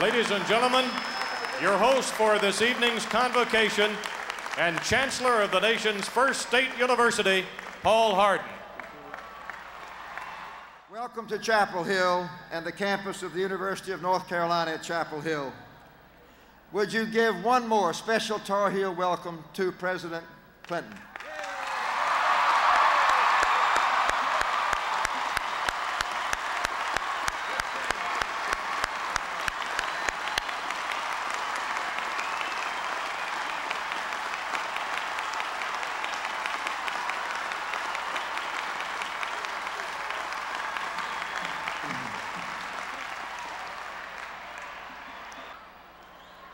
Ladies and gentlemen, your host for this evening's convocation and Chancellor of the nation's first state university, Paul Hardin. Welcome to Chapel Hill and the campus of the University of North Carolina at Chapel Hill. Would you give one more special Tar Heel welcome to President Clinton?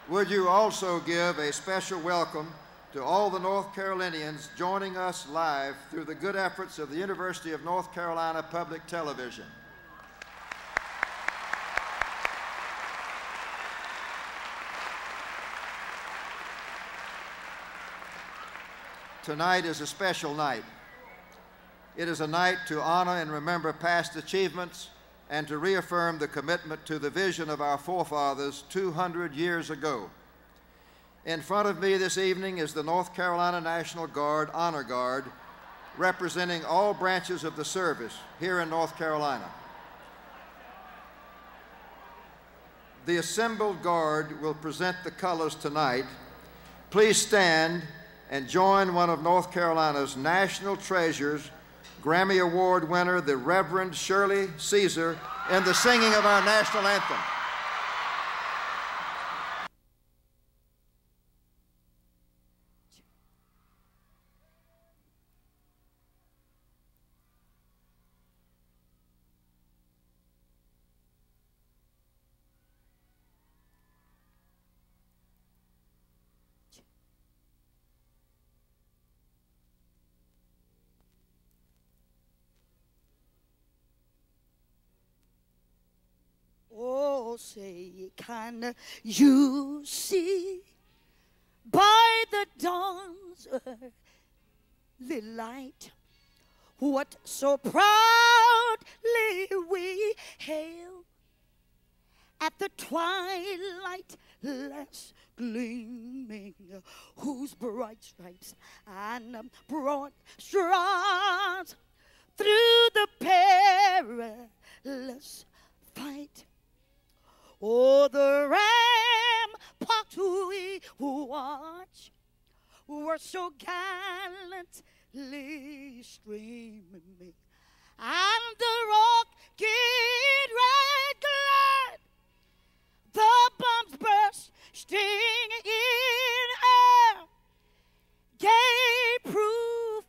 Would you also give a special welcome to all the North Carolinians joining us live through the good efforts of the University of North Carolina Public Television. Tonight is a special night. It is a night to honor and remember past achievements and to reaffirm the commitment to the vision of our forefathers 200 years ago. In front of me this evening is the North Carolina National Guard Honor Guard, representing all branches of the service here in North Carolina. The assembled Guard will present the colors tonight. Please stand and join one of North Carolina's national treasures, Grammy Award winner, the Reverend Shirley Caesar, in the singing of our national anthem. Oh, say, can you see by the dawn's early light what so proudly we hail at the twilight last gleaming, whose bright stripes and broad straws through the perilous fight. Oh, the ramparts we watch were so gallantly streaming, and the rocket red glad, the bombs bursting in air, gave proof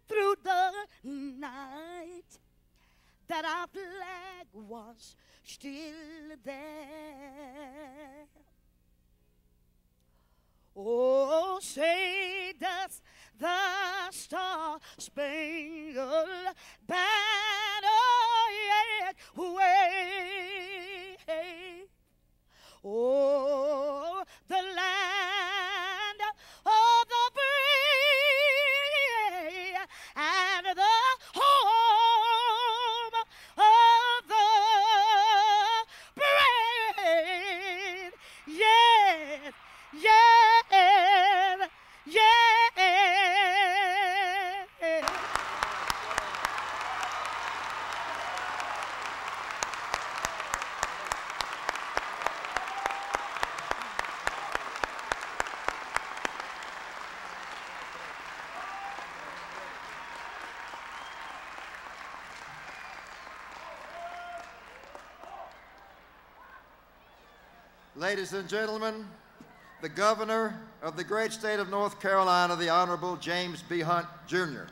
through the night that our flag was still there. Oh, say does the star-spangled banner yet wave? Oh, the land of the free and the home of the brave. Yes, yes, yes. Ladies and gentlemen, the Governor of the great state of North Carolina, the Honorable James B. Hunt, Jr.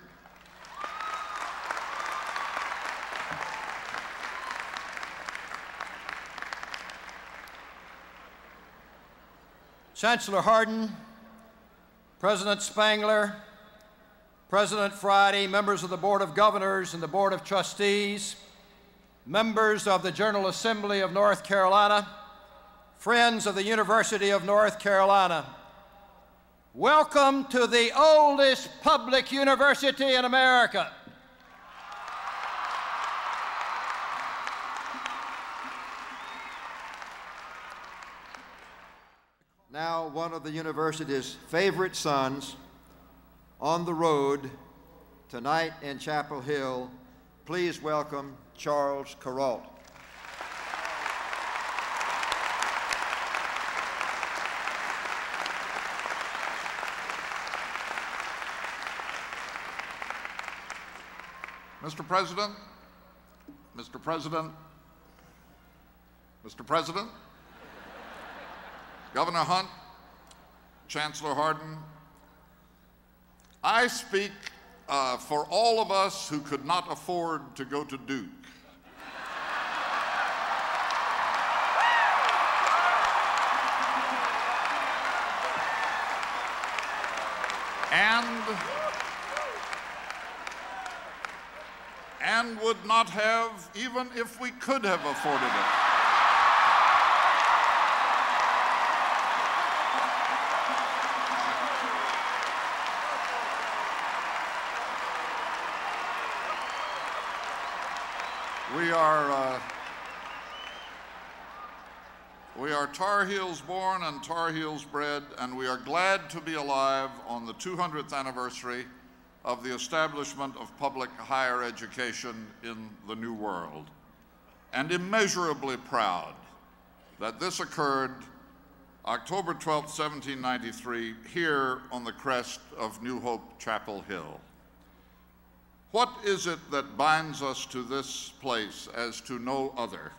Chancellor Hardin, President Spangler, President Friday, members of the Board of Governors and the Board of Trustees, members of the General Assembly of North Carolina, friends of the University of North Carolina, welcome to the oldest public university in America. now one of the university's favorite sons, on the road tonight in Chapel Hill, please welcome Charles Kuralt. Mr. President, Mr. President, Mr. President, Governor Hunt, Chancellor Hardin, I speak for all of us who could not afford to go to Duke. And would not have, even if we could have afforded it. We are Tar Heels born and Tar Heels bred, and we are glad to be alive on the 200th anniversary of the establishment of public higher education in the New World, and immeasurably proud that this occurred October 12, 1793, here on the crest of New Hope Chapel Hill. What is it that binds us to this place as to no other?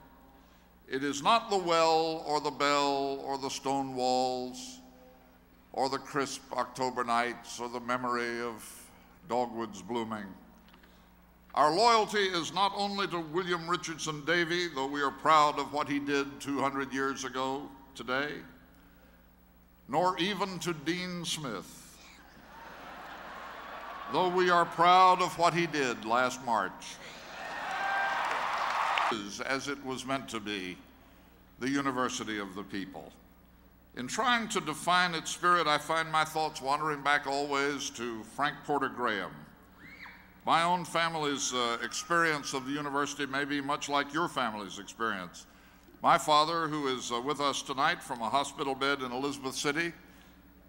It is not the well or the bell or the stone walls or the crisp October nights or the memory of dogwoods blooming. Our loyalty is not only to William Richardson Davie, though we are proud of what he did 200 years ago today, nor even to Dean Smith, though we are proud of what he did last March. As it was meant to be, the University of the People. In trying to define its spirit, I find my thoughts wandering back always to Frank Porter Graham. My own family's experience of the university may be much like your family's experience. My father, who is with us tonight from a hospital bed in Elizabeth City,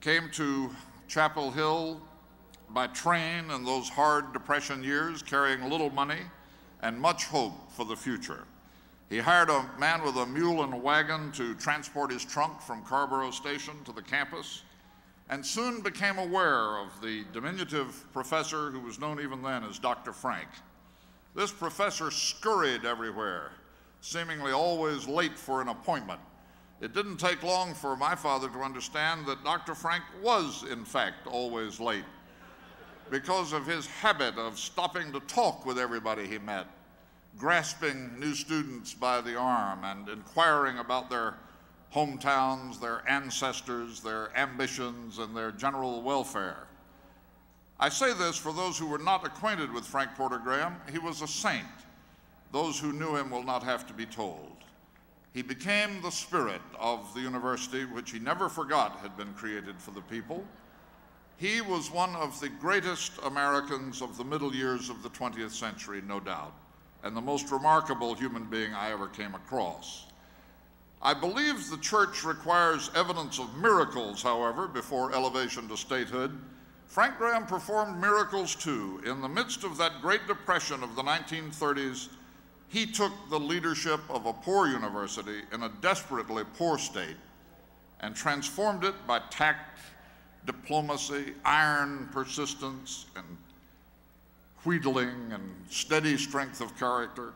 came to Chapel Hill by train in those hard Depression years, carrying little money and much hope for the future. He hired a man with a mule and a wagon to transport his trunk from Carborough Station to the campus, and soon became aware of the diminutive professor who was known even then as Dr. Frank. This professor scurried everywhere, seemingly always late for an appointment. It didn't take long for my father to understand that Dr. Frank was, in fact, always late because of his habit of stopping to talk with everybody he met, grasping new students by the arm and inquiring about their hometowns, their ancestors, their ambitions, and their general welfare. I say this for those who were not acquainted with Frank Porter Graham. He was a saint. Those who knew him will not have to be told. He became the spirit of the university, which he never forgot had been created for the people. He was one of the greatest Americans of the middle years of the 20th century, no doubt, and the most remarkable human being I ever came across. I believe the church requires evidence of miracles, however, before elevation to statehood. Frank Graham performed miracles too. In the midst of that Great Depression of the 1930s, he took the leadership of a poor university in a desperately poor state and transformed it by tact, diplomacy, iron persistence, and wheedling and steady strength of character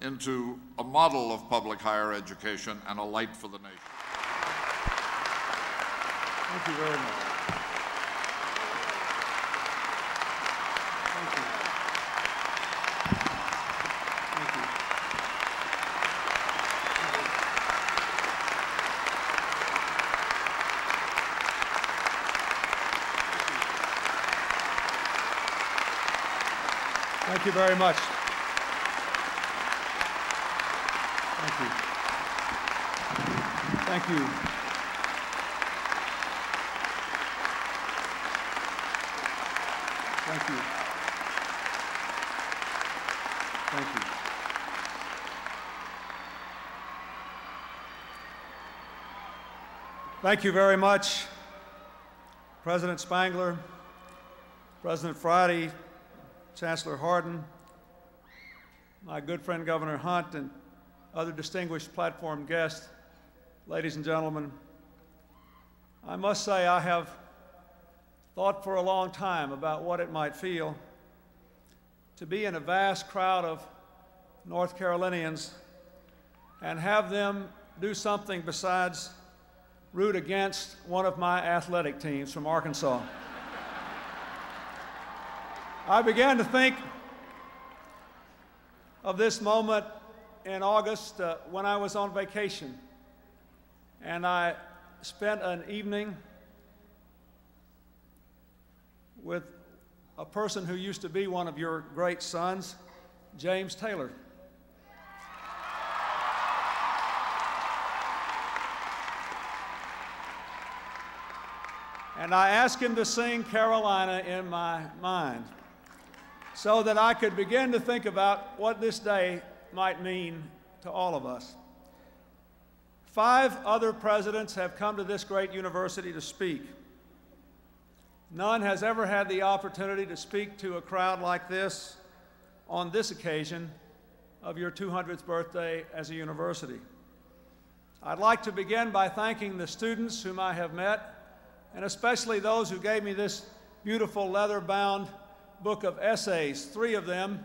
into a model of public higher education and a light for the nation. Thank you very much. Thank you. Thank you. Thank you very much. Thank you. Thank you. Thank you. Thank you. Thank you very much, President Spangler, President Friday, Chancellor Hardin, my good friend Governor Hunt, and other distinguished platform guests. Ladies and gentlemen, I must say I have thought for a long time about what it might feel to be in a vast crowd of North Carolinians and have them do something besides root against one of my athletic teams from Arkansas. I began to think of this moment in August when I was on vacation, and I spent an evening with a person who used to be one of your great sons, James Taylor. And I asked him to sing Carolina in my mind so that I could begin to think about what this day might mean to all of us. 5 other presidents have come to this great university to speak. None has ever had the opportunity to speak to a crowd like this on this occasion of your 200th birthday as a university. I'd like to begin by thanking the students whom I have met, and especially those who gave me this beautiful leather-bound book of essays, 3 of them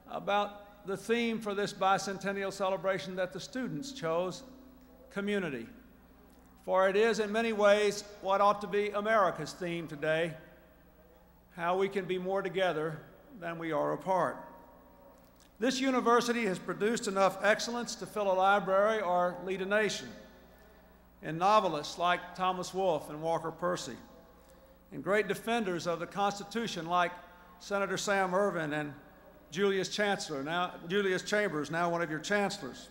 about the theme for this bicentennial celebration that the students chose, community. For it is in many ways what ought to be America's theme today, how we can be more together than we are apart. This university has produced enough excellence to fill a library or lead a nation, in novelists like Thomas Wolfe and Walker Percy, and great defenders of the Constitution like Senator Sam Ervin and Julius Chambers, now one of your chancellors,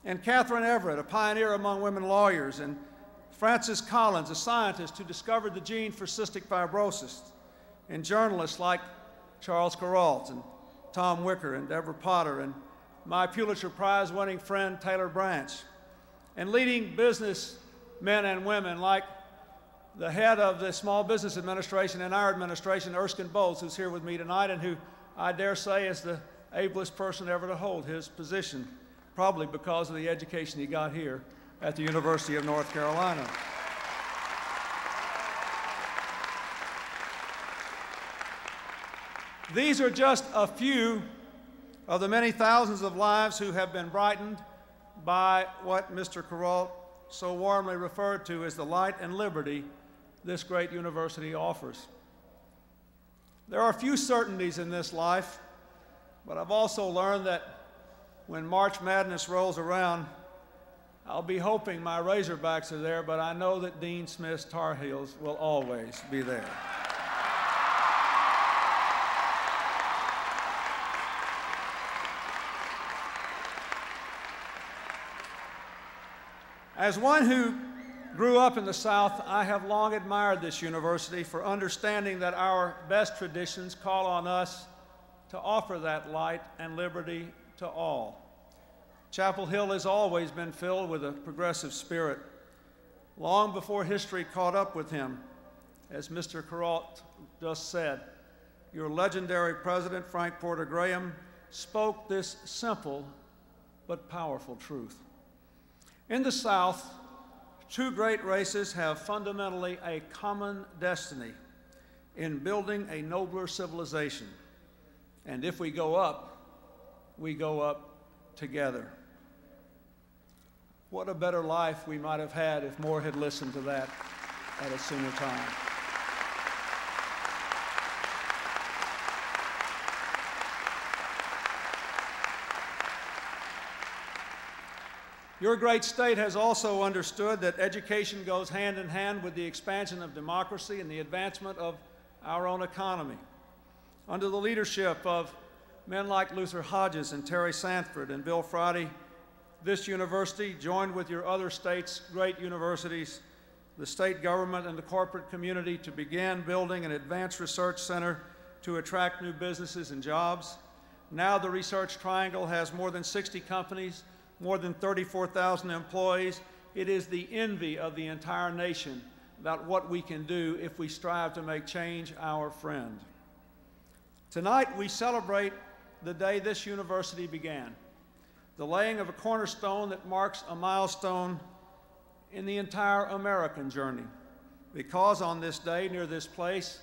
and Catherine Everett, a pioneer among women lawyers, and Francis Collins, a scientist who discovered the gene for cystic fibrosis, and journalists like Charles Kuralt and Tom Wicker and Deborah Potter, and my Pulitzer Prize-winning friend Taylor Branch, and leading business men and women like the head of the Small Business Administration in our administration, Erskine Bowles, who's here with me tonight, and who I dare say is the ablest person ever to hold his position, probably because of the education he got here at the University of North Carolina. These are just a few of the many thousands of lives who have been brightened by what Mr. Kuralt so warmly referred to as the light and liberty this great university offers. There are few certainties in this life, but I've also learned that when March Madness rolls around, I'll be hoping my Razorbacks are there, but I know that Dean Smith's Tar Heels will always be there. As one who grew up in the South, I have long admired this university for understanding that our best traditions call on us to offer that light and liberty to all. Chapel Hill has always been filled with a progressive spirit, long before history caught up with him. As Mr. Kuralt just said, your legendary president, Frank Porter Graham, spoke this simple but powerful truth. In the South, 2 great races have fundamentally a common destiny in building a nobler civilization. And if we go up together. What a better life we might have had if more had listened to that at a sooner time. Your great state has also understood that education goes hand in hand with the expansion of democracy and the advancement of our own economy. Under the leadership of men like Luther Hodges and Terry Sanford and Bill Friday, this university, joined with your other states' great universities, the state government and the corporate community, to begin building an advanced research center to attract new businesses and jobs. Now the Research Triangle has more than 60 companies, more than 34,000 employees, it is the envy of the entire nation about what we can do if we strive to make change our friend. Tonight, we celebrate the day this university began, the laying of a cornerstone that marks a milestone in the entire American journey. Because on this day, near this place,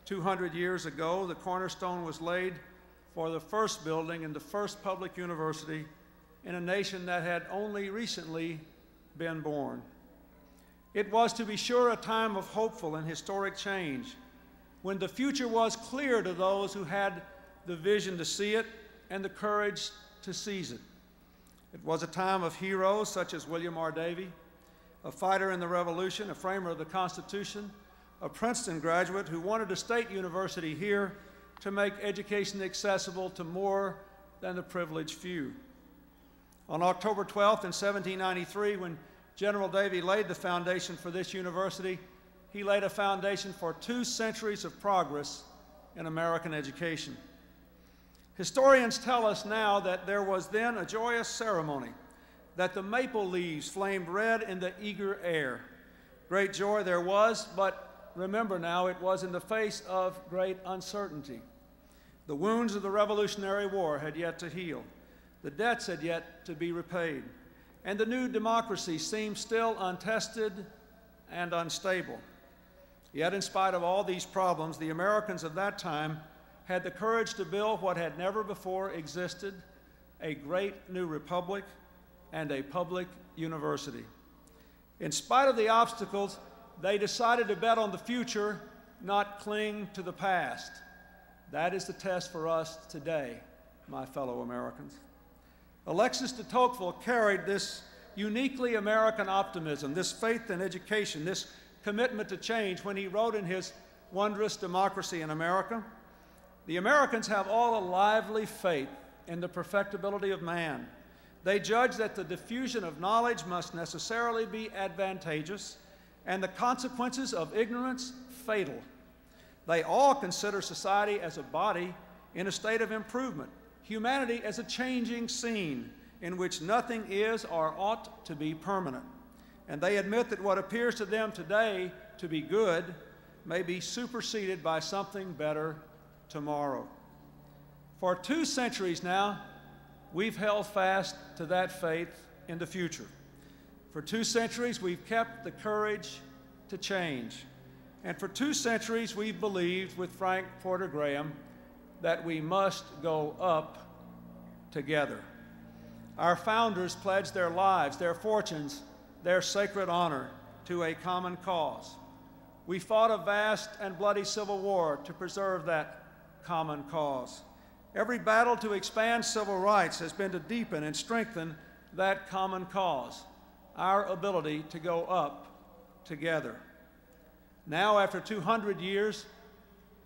200 years ago, the cornerstone was laid for the first building and the first public university in a nation that had only recently been born. It was, to be sure, a time of hopeful and historic change, when the future was clear to those who had the vision to see it and the courage to seize it. It was a time of heroes such as William R. Davie, a fighter in the Revolution, a framer of the Constitution, a Princeton graduate who wanted a state university here to make education accessible to more than the privileged few. On October 12th in 1793, when General Davie laid the foundation for this university, he laid a foundation for 2 centuries of progress in American education. Historians tell us now that there was then a joyous ceremony, that the maple leaves flamed red in the eager air. Great joy there was, but remember now, it was in the face of great uncertainty. The wounds of the Revolutionary War had yet to heal. The debts had yet to be repaid. And the new democracy seemed still untested and unstable. Yet, in spite of all these problems, the Americans of that time had the courage to build what had never before existed, a great new republic and a public university. In spite of the obstacles, they decided to bet on the future, not cling to the past. That is the test for us today, my fellow Americans. Alexis de Tocqueville carried this uniquely American optimism, this faith in education, this commitment to change when he wrote in his wondrous Democracy in America, "The Americans have all a lively faith in the perfectibility of man. They judge that the diffusion of knowledge must necessarily be advantageous and the consequences of ignorance fatal. They all consider society as a body in a state of improvement, humanity as a changing scene in which nothing is or ought to be permanent. And they admit that what appears to them today to be good may be superseded by something better tomorrow." For 2 centuries now, we've held fast to that faith in the future. For 2 centuries, we've kept the courage to change. And for 2 centuries, we've believed with Frank Porter Graham that we must go up together. Our founders pledged their lives, their fortunes, their sacred honor to a common cause. We fought a vast and bloody civil war to preserve that common cause. Every battle to expand civil rights has been to deepen and strengthen that common cause, our ability to go up together. Now, after 200 years,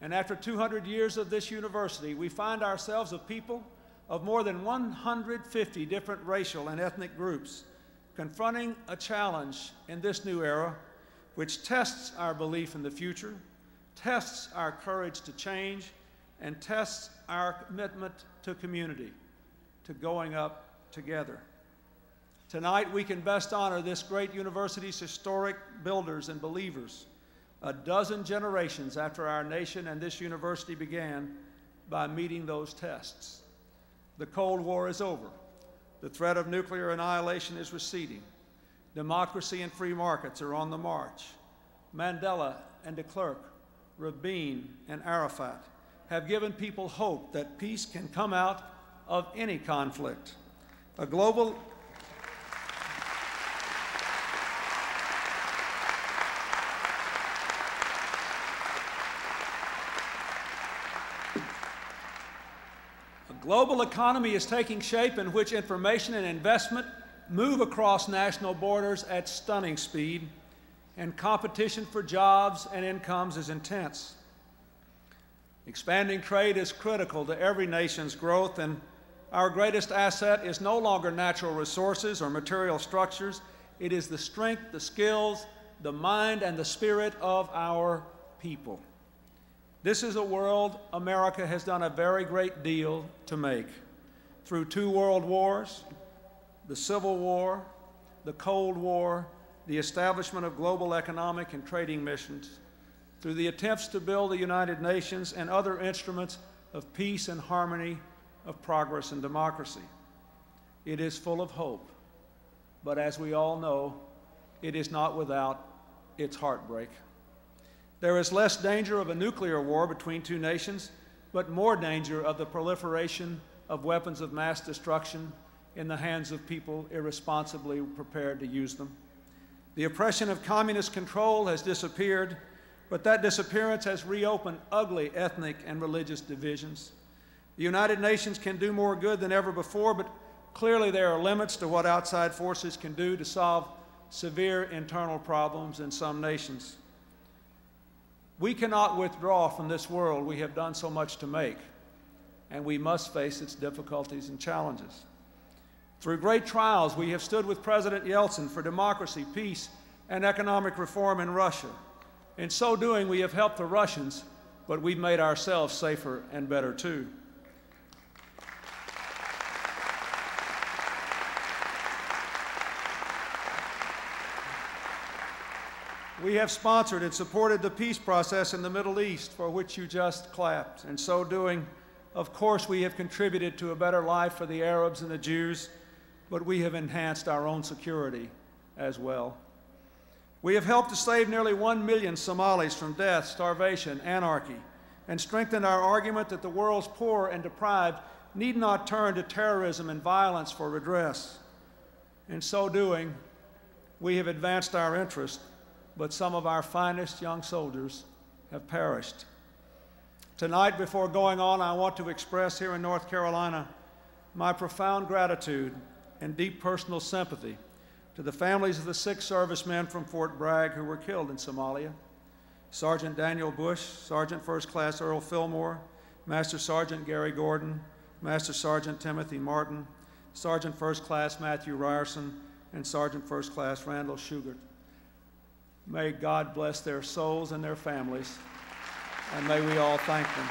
and after 200 years of this university, we find ourselves a people of more than 150 different racial and ethnic groups, confronting a challenge in this new era which tests our belief in the future, tests our courage to change, and tests our commitment to community, to going up together. Tonight, we can best honor this great university's historic builders and believers, a dozen generations after our nation and this university began, by meeting those tests. The Cold War is over. The threat of nuclear annihilation is receding. Democracy and free markets are on the march. Mandela and de Klerk, Rabin and Arafat have given people hope that peace can come out of any conflict. A global economy is taking shape in which information and investment move across national borders at stunning speed, and competition for jobs and incomes is intense. Expanding trade is critical to every nation's growth, and our greatest asset is no longer natural resources or material structures. It is the strength, the skills, the mind, and the spirit of our people. This is a world America has done a very great deal to make. Through 2 world wars, the Civil War, the Cold War, the establishment of global economic and trading missions, through the attempts to build the United Nations and other instruments of peace and harmony, of progress and democracy. It is full of hope, but as we all know, it is not without its heartbreak. There is less danger of a nuclear war between two nations, but more danger of the proliferation of weapons of mass destruction in the hands of people irresponsibly prepared to use them. The oppression of communist control has disappeared, but that disappearance has reopened ugly ethnic and religious divisions. The United Nations can do more good than ever before, but clearly there are limits to what outside forces can do to solve severe internal problems in some nations. We cannot withdraw from this world we have done so much to make, and we must face its difficulties and challenges. Through great trials, we have stood with President Yeltsin for democracy, peace, and economic reform in Russia. In so doing, we have helped the Russians, but we've made ourselves safer and better too. We have sponsored and supported the peace process in the Middle East, for which you just clapped. In so doing, of course, we have contributed to a better life for the Arabs and the Jews, but we have enhanced our own security as well. We have helped to save nearly 1 million Somalis from death, starvation, anarchy, and strengthened our argument that the world's poor and deprived need not turn to terrorism and violence for redress. In so doing, we have advanced our interest, but some of our finest young soldiers have perished. Tonight, before going on, I want to express here in North Carolina my profound gratitude and deep personal sympathy to the families of the 6 servicemen from Fort Bragg who were killed in Somalia: Sergeant Daniel Bush, Sergeant First Class Earl Fillmore, Master Sergeant Gary Gordon, Master Sergeant Timothy Martin, Sergeant First Class Matthew Ryerson, and Sergeant First Class Randall Shugart. May God bless their souls and their families, and may we all thank them.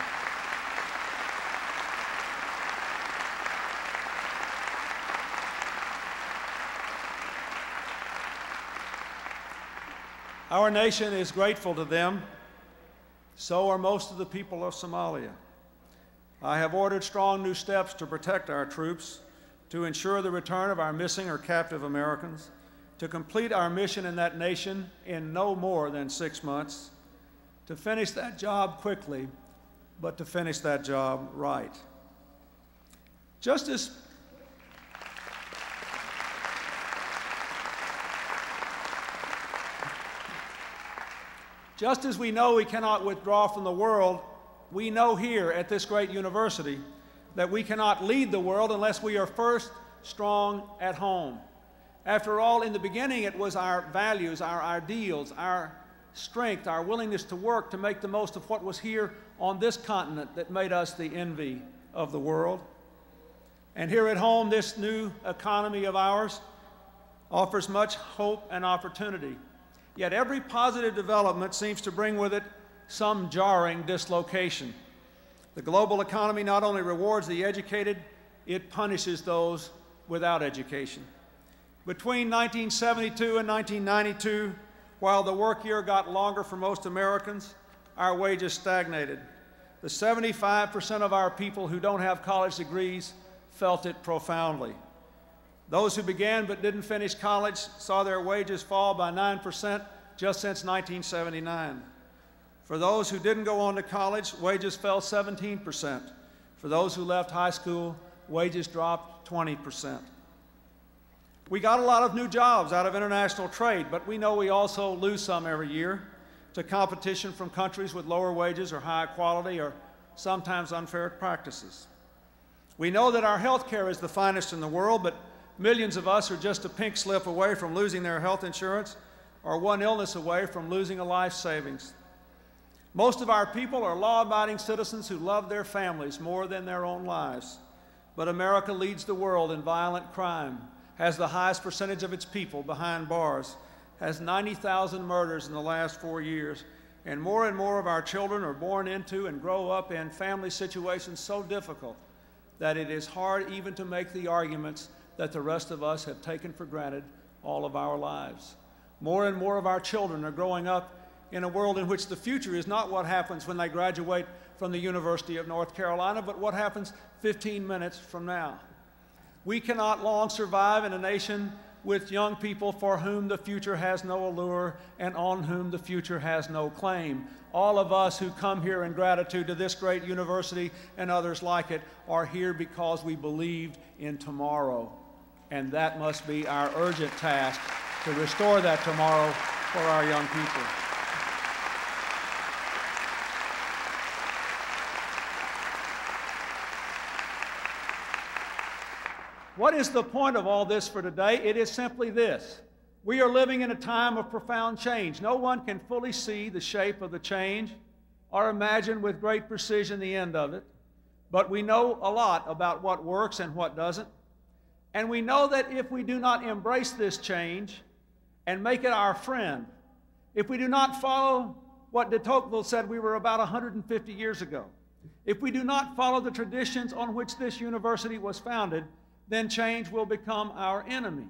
Our nation is grateful to them. So are most of the people of Somalia. I have ordered strong new steps to protect our troops, to ensure the return of our missing or captive Americans, to complete our mission in that nation in no more than 6 months, to finish that job quickly, but to finish that job right. Just as we know we cannot withdraw from the world, we know here at this great university that we cannot lead the world unless we are first strong at home. After all, in the beginning, it was our values, our ideals, our strength, our willingness to work to make the most of what was here on this continent that made us the envy of the world. And here at home, this new economy of ours offers much hope and opportunity. Yet every positive development seems to bring with it some jarring dislocation. The global economy not only rewards the educated, it punishes those without education. Between 1972 and 1992, while the work year got longer for most Americans, our wages stagnated. The 75% of our people who don't have college degrees felt it profoundly. Those who began but didn't finish college saw their wages fall by 9% just since 1979. For those who didn't go on to college, wages fell 17%. For those who left high school, wages dropped 20%. We got a lot of new jobs out of international trade, but we know we also lose some every year to competition from countries with lower wages or high quality or sometimes unfair practices. We know that our health care is the finest in the world, but millions of us are just a pink slip away from losing their health insurance or one illness away from losing a life savings. Most of our people are law-abiding citizens who love their families more than their own lives. But America leads the world in violent crime, has the highest percentage of its people behind bars, has 90,000 murders in the last 4 years, and more of our children are born into and grow up in family situations so difficult that it is hard even to make the arguments that the rest of us have taken for granted all of our lives. More and more of our children are growing up in a world in which the future is not what happens when they graduate from the University of North Carolina, but what happens 15 minutes from now. We cannot long survive in a nation with young people for whom the future has no allure and on whom the future has no claim. All of us who come here in gratitude to this great university and others like it are here because we believed in tomorrow. And that must be our urgent task, to restore that tomorrow for our young people. What is the point of all this for today? It is simply this. We are living in a time of profound change. No one can fully see the shape of the change or imagine with great precision the end of it, but we know a lot about what works and what doesn't. And we know that if we do not embrace this change and make it our friend, if we do not follow what de Tocqueville said we were about 150 years ago, if we do not follow the traditions on which this university was founded, then change will become our enemy.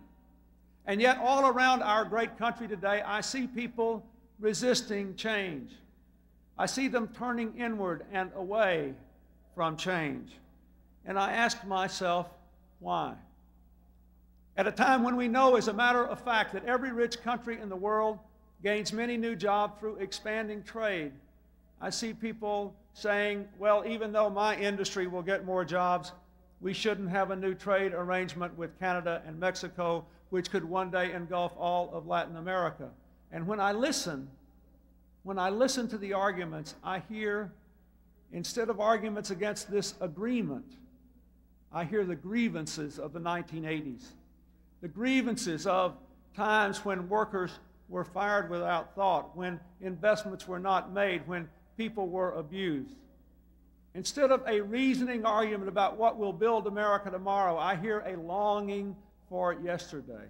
And yet all around our great country today, I see people resisting change. I see them turning inward and away from change. And I ask myself, why? At a time when we know, as a matter of fact, that every rich country in the world gains many new jobs through expanding trade, I see people saying, well, even though my industry will get more jobs, we shouldn't have a new trade arrangement with Canada and Mexico, which could one day engulf all of Latin America. And when I listen to the arguments, I hear, instead of arguments against this agreement, I hear the grievances of the 1980s, the grievances of times when workers were fired without thought, when investments were not made, when people were abused. Instead of a reasoning argument about what will build America tomorrow, I hear a longing for yesterday.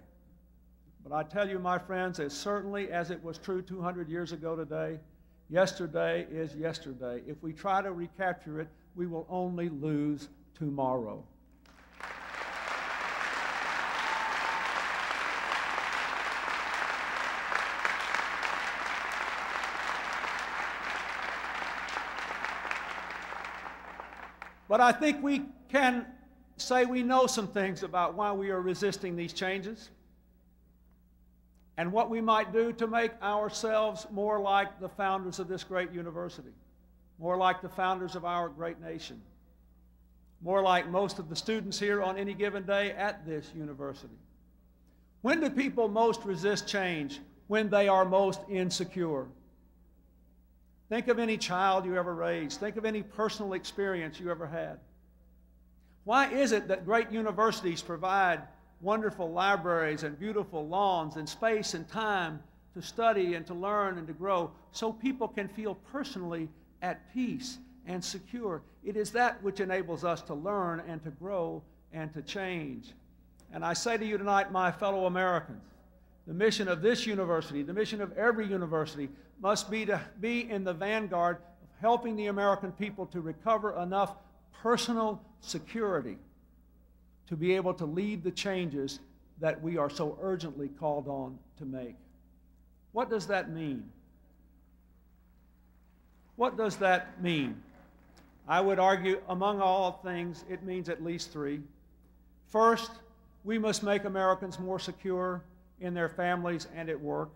But I tell you, my friends, as certainly as it was true 200 years ago today, yesterday is yesterday. If we try to recapture it, we will only lose tomorrow. But I think we can say we know some things about why we are resisting these changes and what we might do to make ourselves more like the founders of this great university, more like the founders of our great nation, more like most of the students here on any given day at this university. When do people most resist change? When they are most insecure. Think of any child you ever raised. Think of any personal experience you ever had. Why is it that great universities provide wonderful libraries and beautiful lawns and space and time to study and to learn and to grow so people can feel personally at peace and secure? It is that which enables us to learn and to grow and to change. And I say to you tonight, my fellow Americans, the mission of this university, the mission of every university, must be to be in the vanguard of helping the American people to recover enough personal security to be able to lead the changes that we are so urgently called on to make. What does that mean? What does that mean? I would argue, among all things, it means at least three. First, we must make Americans more secure in their families and at work.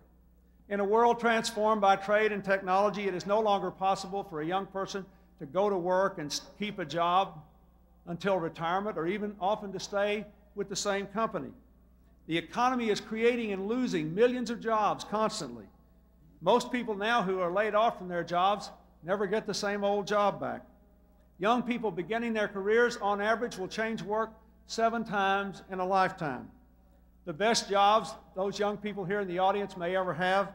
In a world transformed by trade and technology, it is no longer possible for a young person to go to work and keep a job until retirement, or even often to stay with the same company. The economy is creating and losing millions of jobs constantly. Most people now who are laid off from their jobs never get the same old job back. Young people beginning their careers, on average, will change work 7 times in a lifetime. The best jobs those young people here in the audience may ever have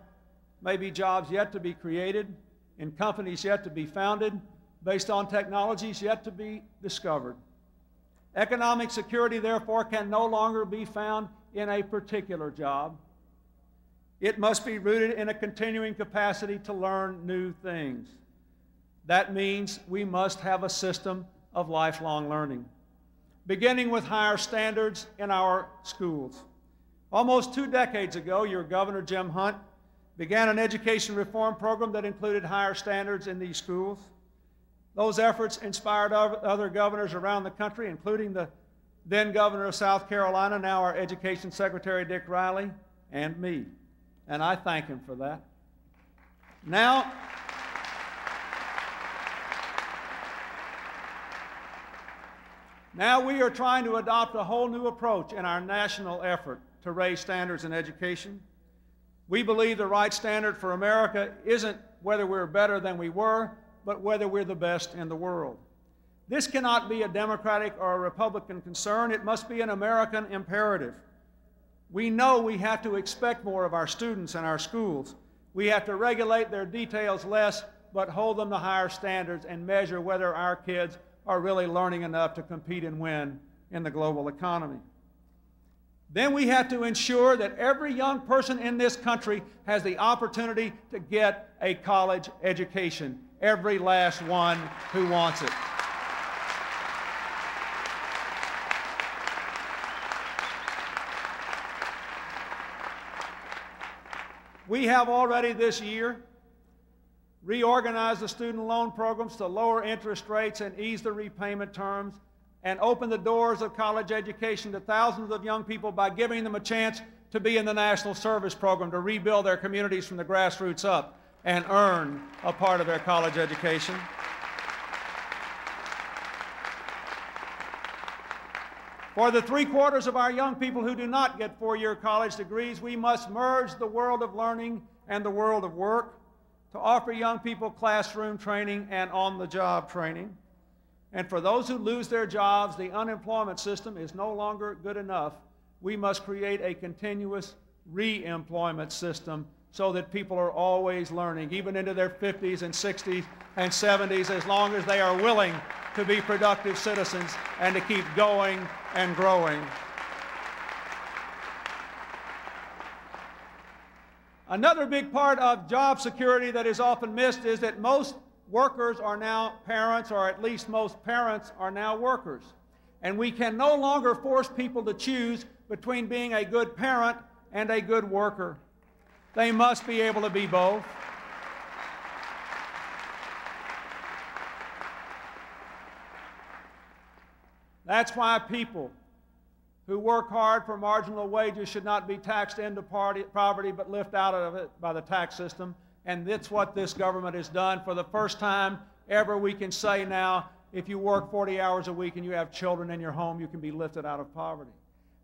may be jobs yet to be created, in companies yet to be founded, based on technologies yet to be discovered. Economic security, therefore, can no longer be found in a particular job. It must be rooted in a continuing capacity to learn new things. That means we must have a system of lifelong learning, beginning with higher standards in our schools. Almost 2 decades ago, your Governor, Jim Hunt, began an education reform program that included higher standards in these schools. Those efforts inspired other governors around the country, including the then governor of South Carolina, now our Education Secretary, Dick Riley, and me. And I thank him for that. Now we are trying to adopt a whole new approach in our national effort to raise standards in education. We believe the right standard for America isn't whether we're better than we were, but whether we're the best in the world. This cannot be a Democratic or a Republican concern. It must be an American imperative. We know we have to expect more of our students and our schools. We have to regulate their details less, but hold them to higher standards and measure whether our kids are really learning enough to compete and win in the global economy. Then we have to ensure that every young person in this country has the opportunity to get a college education, every last one who wants it. We have already this year reorganized the student loan programs to lower interest rates and ease the repayment terms, and open the doors of college education to thousands of young people by giving them a chance to be in the National Service Program, to rebuild their communities from the grassroots up and earn a part of their college education. For the 3/4 of our young people who do not get 4-year college degrees, we must merge the world of learning and the world of work to offer young people classroom training and on-the-job training. And for those who lose their jobs, the unemployment system is no longer good enough. We must create a continuous re-employment system so that people are always learning, even into their 50s and 60s and 70s, as long as they are willing to be productive citizens and to keep going and growing. Another big part of job security that is often missed is that most workers are now parents, or at least most parents are now workers. And we can no longer force people to choose between being a good parent and a good worker. They must be able to be both. That's why people who work hard for marginal wages should not be taxed into poverty, but lifted out of it by the tax system. And that's what this government has done. For the first time ever, we can say now, if you work 40 hours a week and you have children in your home, you can be lifted out of poverty.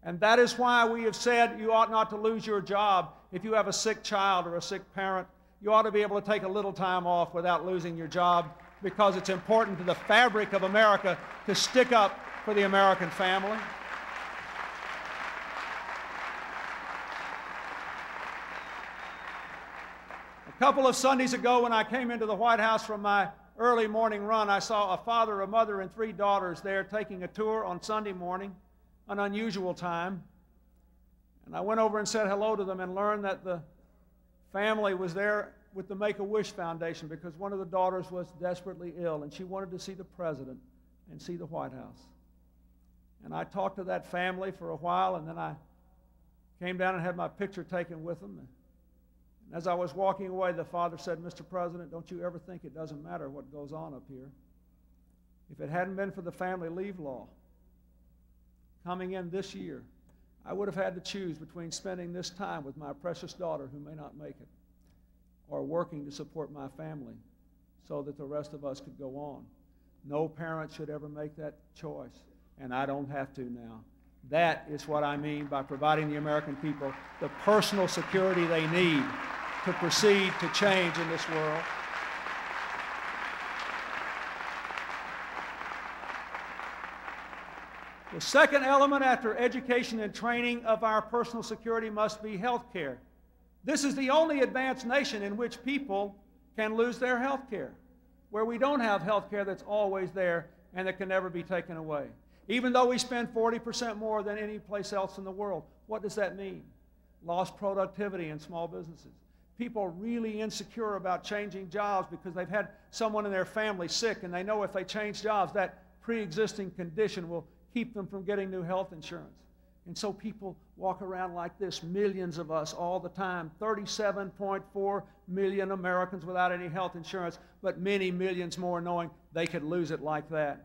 And that is why we have said you ought not to lose your job. If you have a sick child or a sick parent, you ought to be able to take a little time off without losing your job, because it's important to the fabric of America to stick up for the American family. A couple of Sundays ago, when I came into the White House from my early morning run, I saw a father, a mother, and 3 daughters there taking a tour on Sunday morning, an unusual time. And I went over and said hello to them and learned that the family was there with the Make-A-Wish Foundation because one of the daughters was desperately ill and she wanted to see the president and see the White House. And I talked to that family for a while, and then I came down and had my picture taken with them. And as I was walking away, the father said, "Mr. President, don't you ever think it doesn't matter what goes on up here. If it hadn't been for the family leave law coming in this year, I would have had to choose between spending this time with my precious daughter who may not make it, or working to support my family so that the rest of us could go on. No parent should ever make that choice, and I don't have to now." That is what I mean by providing the American people the personal security they need to proceed to change in this world. The second element after education and training of our personal security must be health care. This is the only advanced nation in which people can lose their health care, where we don't have health care that's always there and that can never be taken away. Even though we spend 40% more than any place else in the world, what does that mean? Lost productivity in small businesses. People are really insecure about changing jobs because they've had someone in their family sick, and they know if they change jobs, that pre-existing condition will keep them from getting new health insurance. And so people walk around like this, millions of us all the time, 37.4 million Americans without any health insurance, but many millions more knowing they could lose it like that.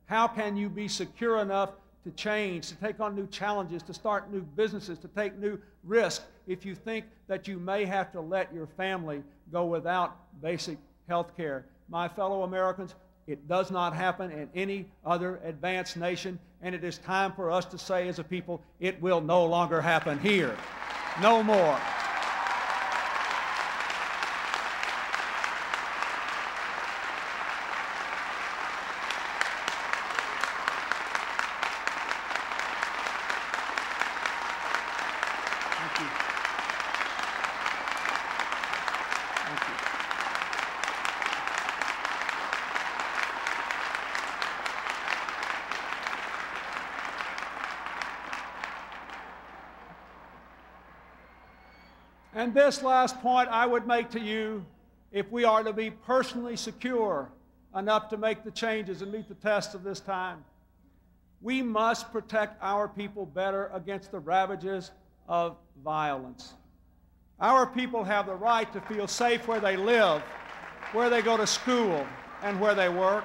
How can you be secure enough to change, to take on new challenges, to start new businesses, to take new risks if you think that you may have to let your family go without basic health care? My fellow Americans, it does not happen in any other advanced nation, and it is time for us to say as a people, it will no longer happen here. No more. Thank you. Thank you. And this last point I would make to you, if we are to be personally secure enough to make the changes and meet the test of this time, we must protect our people better against the ravages of violence. Our people have the right to feel safe where they live, where they go to school, and where they work.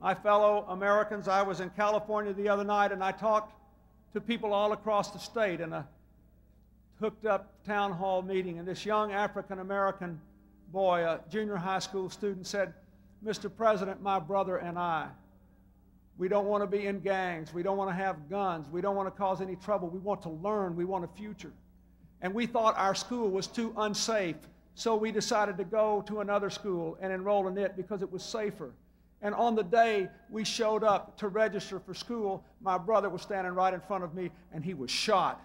My fellow Americans, I was in California the other night, and I talked to people all across the state in a hooked-up town hall meeting, and this young African-American boy, a junior high school student, said, "Mr. President, my brother and I, we don't want to be in gangs. We don't want to have guns. We don't want to cause any trouble. We want to learn. We want a future. And we thought our school was too unsafe, so we decided to go to another school and enroll in it because it was safer. And on the day we showed up to register for school, my brother was standing right in front of me, and he was shot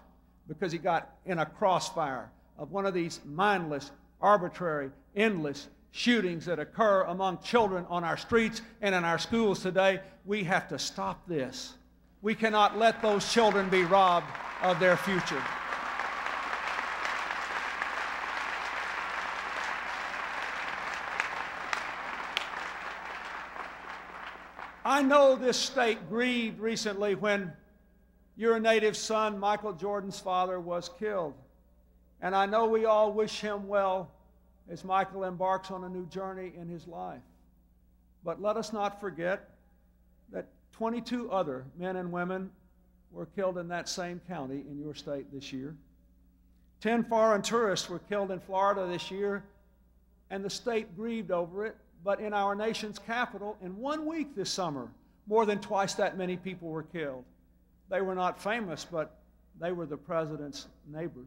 because he got in a crossfire of one of these mindless, arbitrary, endless shootings that occur among children on our streets and in our schools today. We have to stop this. We cannot let those children be robbed of their future." I know this state grieved recently when your native son, Michael Jordan's father, was killed. And I know we all wish him well as Michael embarks on a new journey in his life. But let us not forget that 22 other men and women were killed in that same county in your state this year. 10 foreign tourists were killed in Florida this year, and the state grieved over it. But in our nation's capital, in 1 week this summer, more than twice that many people were killed. They were not famous, but they were the president's neighbors.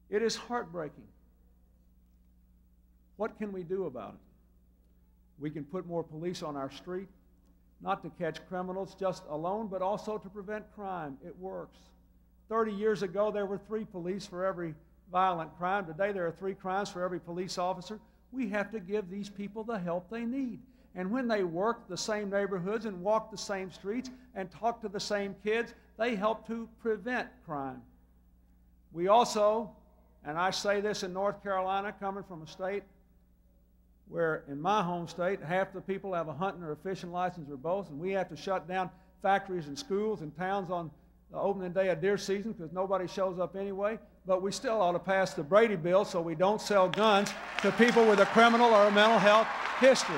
It is heartbreaking. What can we do about it? We can put more police on our street, not to catch criminals just alone, but also to prevent crime. It works. 30 years ago, there were 3 police for every violent crime. Today, there are 3 crimes for every police officer. We have to give these people the help they need. And when they work the same neighborhoods and walk the same streets and talk to the same kids, they help to prevent crime. We also, and I say this in North Carolina, coming from a state where in my home state, half the people have a hunting or a fishing license or both, and we have to shut down factories and schools and towns on the opening day of deer season because nobody shows up anyway. But we still ought to pass the Brady Bill so we don't sell guns to people with a criminal or a mental health history.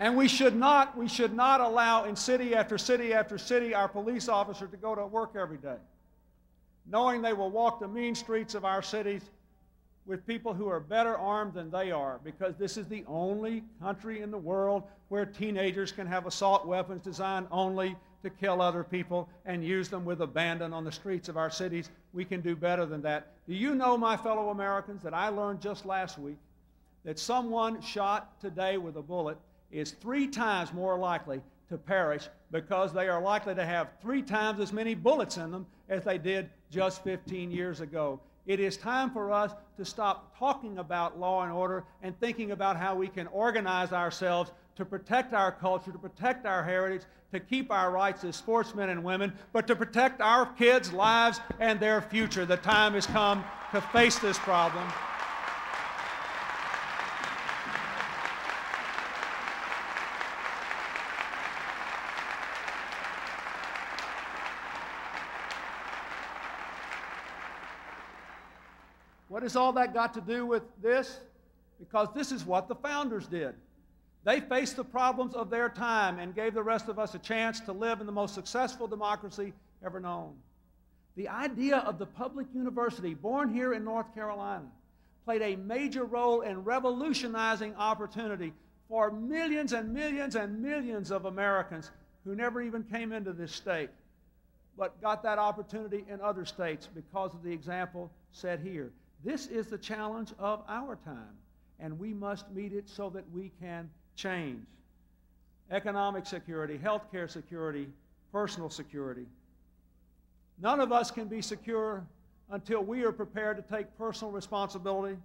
And we should not allow in city after city after city our police officers to go to work every day, knowing they will walk the mean streets of our cities with people who are better armed than they are, because this is the only country in the world where teenagers can have assault weapons designed only to kill other people and use them with abandon on the streets of our cities. We can do better than that. Do you know, my fellow Americans, that I learned just last week that someone shot today with a bullet is 3 times more likely to perish because they are likely to have 3 times as many bullets in them as they did just 15 years ago. It is time for us to stop talking about law and order and thinking about how we can organize ourselves to protect our culture, to protect our heritage, to keep our rights as sportsmen and women, but to protect our kids' lives and their future. The time has come to face this problem. What has all that got to do with this? Because this is what the founders did. They faced the problems of their time and gave the rest of us a chance to live in the most successful democracy ever known. The idea of the public university, born here in North Carolina, played a major role in revolutionizing opportunity for millions and millions and millions of Americans who never even came into this state, but got that opportunity in other states because of the example set here. This is the challenge of our time, and we must meet it so that we can change. Economic security, healthcare security, personal security. None of us can be secure until we are prepared to take personal responsibility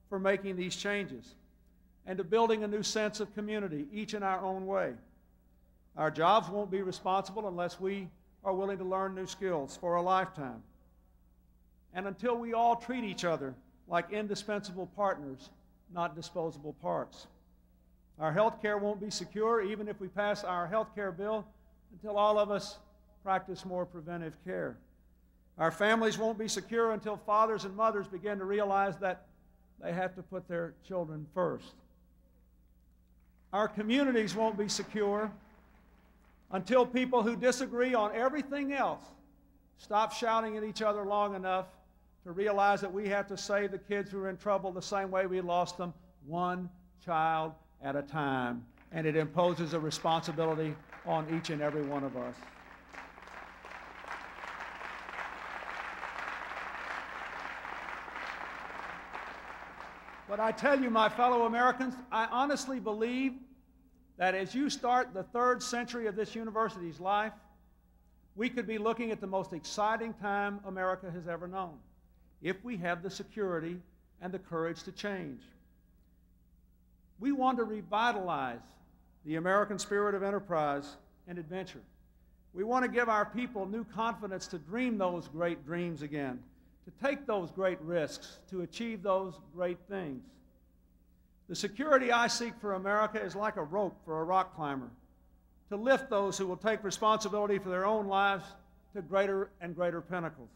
for making these changes and to building a new sense of community, each in our own way. Our jobs won't be responsible unless we are willing to learn new skills for a lifetime. And until we all treat each other like indispensable partners, not disposable parts. Our health care won't be secure even if we pass our health care bill until all of us practice more preventive care. Our families won't be secure until fathers and mothers begin to realize that they have to put their children first. Our communities won't be secure until people who disagree on everything else stop shouting at each other long enough to realize that we have to save the kids who are in trouble the same way we lost them, one child at a time. And it imposes a responsibility on each and every one of us. But I tell you, my fellow Americans, I honestly believe that as you start the 3rd century of this university's life, we could be looking at the most exciting time America has ever known, if we have the security and the courage to change. We want to revitalize the American spirit of enterprise and adventure. We want to give our people new confidence to dream those great dreams again, to take those great risks, to achieve those great things. The security I seek for America is like a rope for a rock climber, to lift those who will take responsibility for their own lives to greater and greater pinnacles.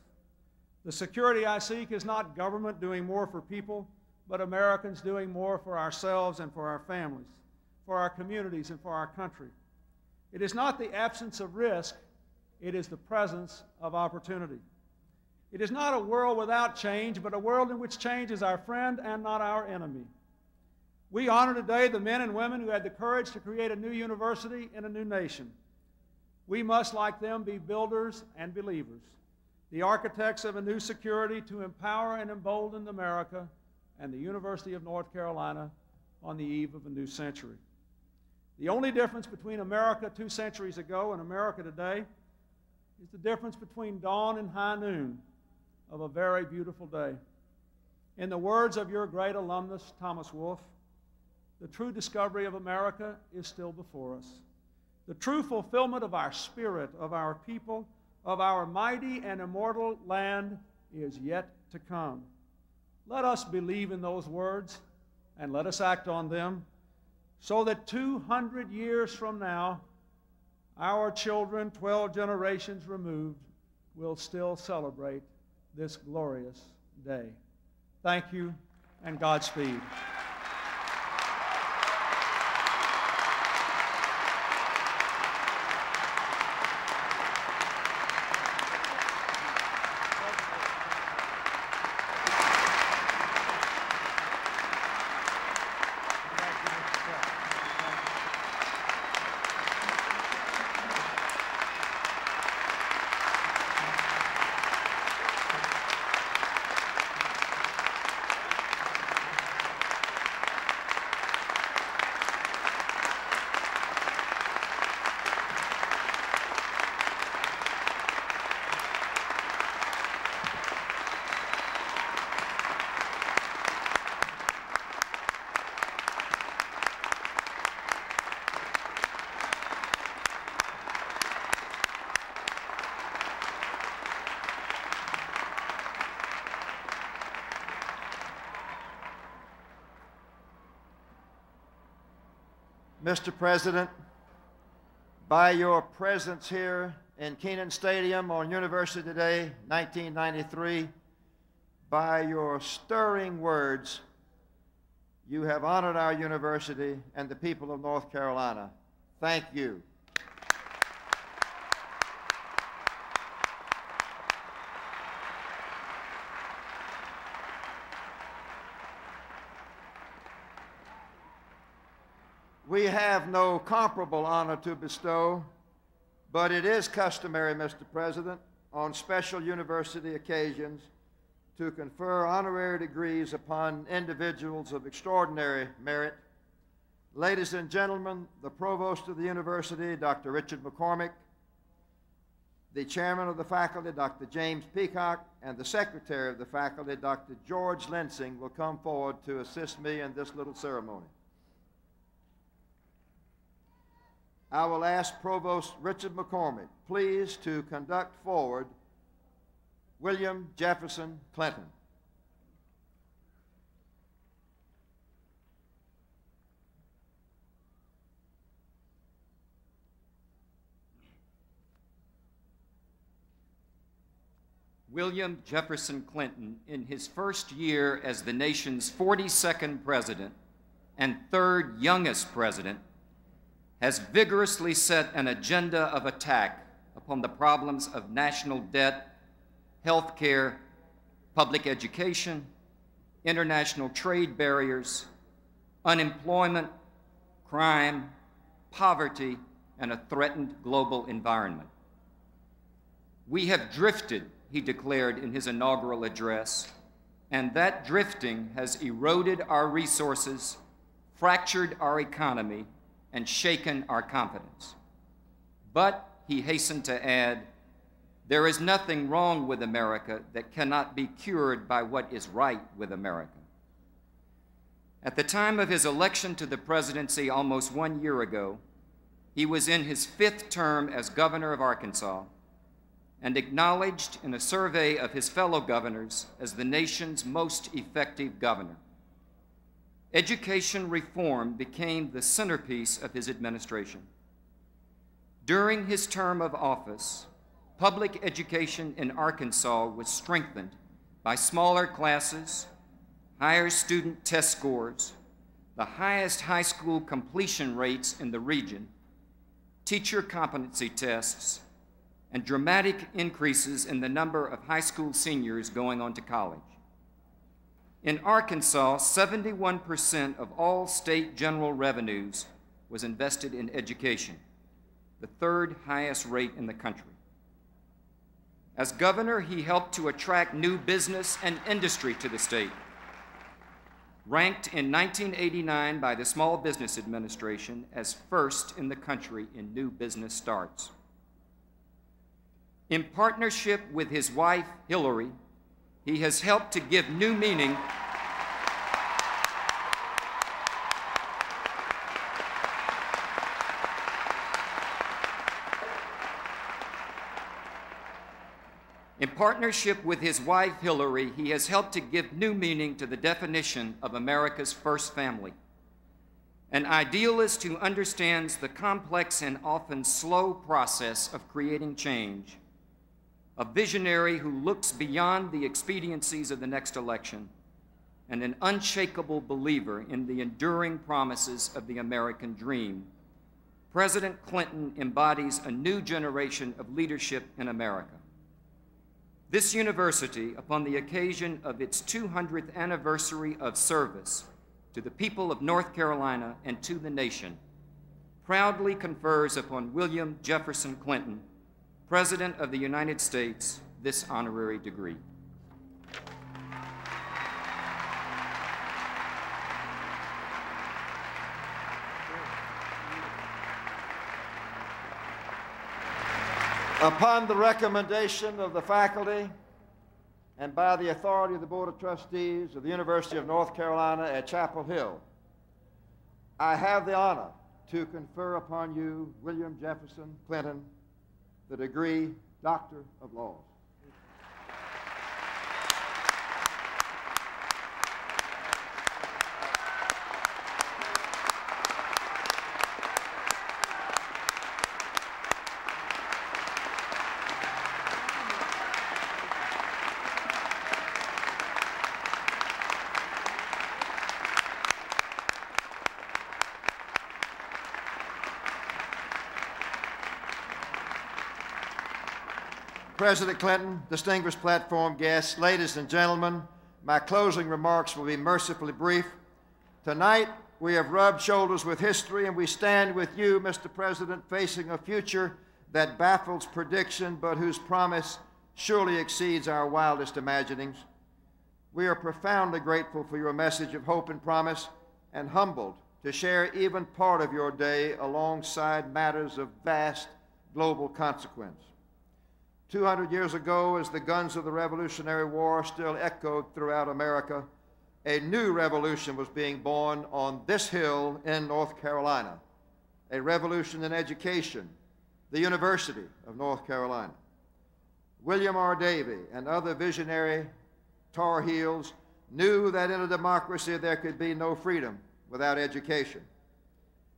The security I seek is not government doing more for people, but Americans doing more for ourselves and for our families, for our communities and for our country. It is not the absence of risk, it is the presence of opportunity. It is not a world without change, but a world in which change is our friend and not our enemy. We honor today the men and women who had the courage to create a new university in a new nation. We must, like them, be builders and believers, the architects of a new security to empower and embolden America and the University of North Carolina on the eve of a new century. The only difference between America 2 centuries ago and America today is the difference between dawn and high noon of a very beautiful day. In the words of your great alumnus, Thomas Wolfe, the true discovery of America is still before us. The true fulfillment of our spirit, of our people, of our mighty and immortal land is yet to come. Let us believe in those words and let us act on them so that 200 years from now, our children, 12 generations removed, will still celebrate this glorious day. Thank you and Godspeed. Mr. President, by your presence here in Kenan Stadium on University Day 1993, by your stirring words, you have honored our university and the people of North Carolina. Thank you. We have no comparable honor to bestow, but it is customary, Mr. President, on special university occasions to confer honorary degrees upon individuals of extraordinary merit. Ladies and gentlemen, the Provost of the University, Dr. Richard McCormick, the Chairman of the Faculty, Dr. James Peacock, and the Secretary of the Faculty, Dr. George Lensing, will come forward to assist me in this little ceremony. I will ask Provost Richard McCormick, please, to conduct forward William Jefferson Clinton. William Jefferson Clinton, in his first year as the nation's 42nd president and third youngest president, has vigorously set an agenda of attack upon the problems of national debt, health care, public education, international trade barriers, unemployment, crime, poverty, and a threatened global environment. We have drifted, he declared in his inaugural address, and that drifting has eroded our resources, fractured our economy, and shaken our confidence. But, he hastened to add, there is nothing wrong with America that cannot be cured by what is right with America. At the time of his election to the presidency almost 1 year ago, he was in his 5th term as governor of Arkansas and acknowledged in a survey of his fellow governors as the nation's most effective governor. Education reform became the centerpiece of his administration. During his term of office, public education in Arkansas was strengthened by smaller classes, higher student test scores, the highest high school completion rates in the region, teacher competency tests, and dramatic increases in the number of high school seniors going on to college. In Arkansas, 71% of all state general revenues was invested in education, the 3rd highest rate in the country. As governor, he helped to attract new business and industry to the state. Ranked in 1989 by the Small Business Administration as 1st in the country in new business starts. In partnership with his wife, Hillary, he has helped to give new meaning In partnership with his wife, Hillary, he has helped to give new meaning to the definition of America's first family. An idealist who understands the complex and often slow process of creating change, a visionary who looks beyond the expediencies of the next election, and an unshakable believer in the enduring promises of the American dream, President Clinton embodies a new generation of leadership in America. This university, upon the occasion of its 200th anniversary of service to the people of North Carolina and to the nation, proudly confers upon William Jefferson Clinton, President of the United States, this honorary degree. Upon the recommendation of the faculty and by the authority of the Board of Trustees of the University of North Carolina at Chapel Hill, I have the honor to confer upon you, William Jefferson Clinton, the degree Doctor of Laws. President Clinton, distinguished platform guests, ladies and gentlemen, my closing remarks will be mercifully brief. Tonight, we have rubbed shoulders with history, and we stand with you, Mr. President, facing a future that baffles prediction, but whose promise surely exceeds our wildest imaginings. We are profoundly grateful for your message of hope and promise, and humbled to share even part of your day alongside matters of vast global consequence. 200 years ago, as the guns of the Revolutionary War still echoed throughout America, a new revolution was being born on this hill in North Carolina, a revolution in education, the University of North Carolina. William R. Davie and other visionary Tar Heels knew that in a democracy there could be no freedom without education.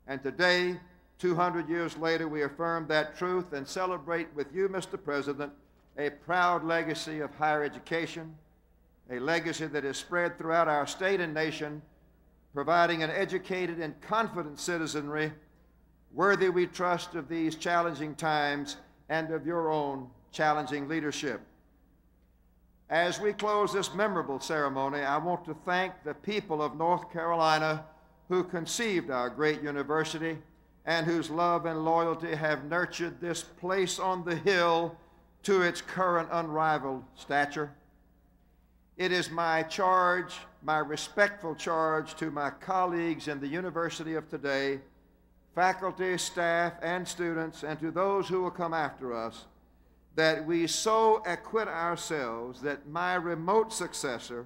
And today, 200 years later, we affirm that truth and celebrate with you, Mr. President, a proud legacy of higher education, a legacy that is spread throughout our state and nation, providing an educated and confident citizenry, worthy, we trust, of these challenging times and of your own challenging leadership. As we close this memorable ceremony, I want to thank the people of North Carolina who conceived our great university and whose love and loyalty have nurtured this place on the hill to its current unrivaled stature. It is my charge, my respectful charge to my colleagues in the university of today, faculty, staff, and students, and to those who will come after us, that we so acquit ourselves that my remote successor,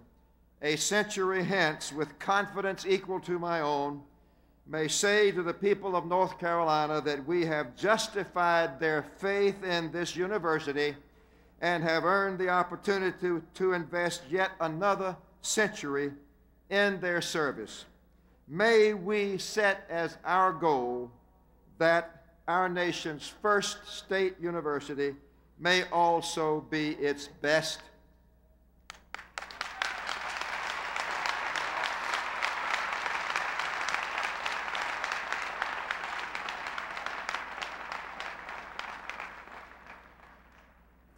a century hence, with confidence equal to my own, may say to the people of North Carolina that we have justified their faith in this university and have earned the opportunity to invest yet another century in their service. May we set as our goal that our nation's first state university may also be its best.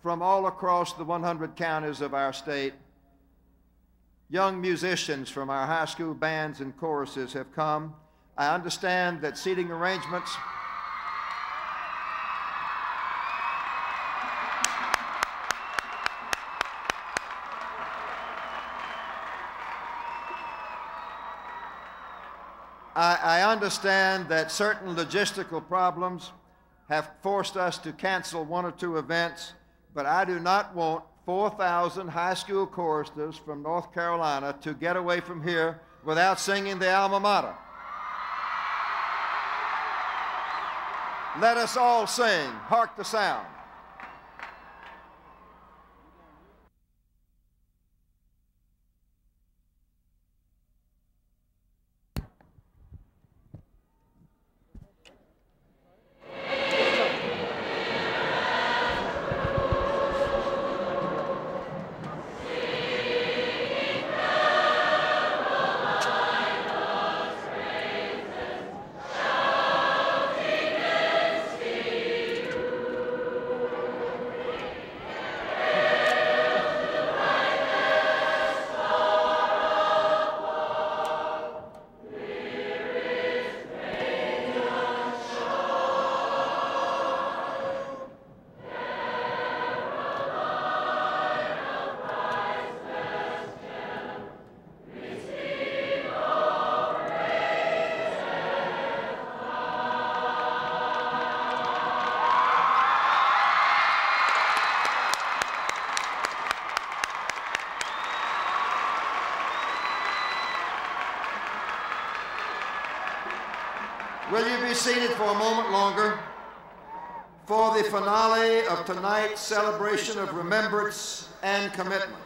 From all across the 100 counties of our state, young musicians from our high school bands and choruses have come. I understand that seating arrangements I understand that certain logistical problems have forced us to cancel one or two events, but I do not want 4,000 high school choristers from North Carolina to get away from here without singing the alma mater. Let us all sing, Hark the Sound. Will you be seated for a moment longer for the finale of tonight's celebration of remembrance and commitment?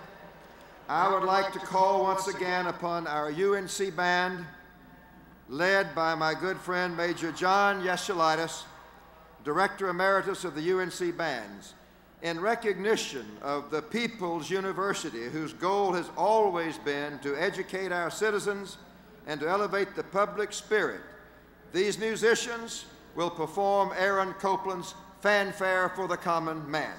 I would like to call once again upon our UNC band, led by my good friend Major John Yeshalitis, Director Emeritus of the UNC Bands, in recognition of the People's University, whose goal has always been to educate our citizens and to elevate the public spirit. These musicians will perform Aaron Copland's Fanfare for the Common Man.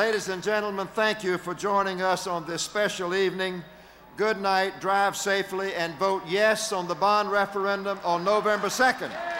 Ladies and gentlemen, thank you for joining us on this special evening. Good night, drive safely, and vote yes on the bond referendum on November 2nd.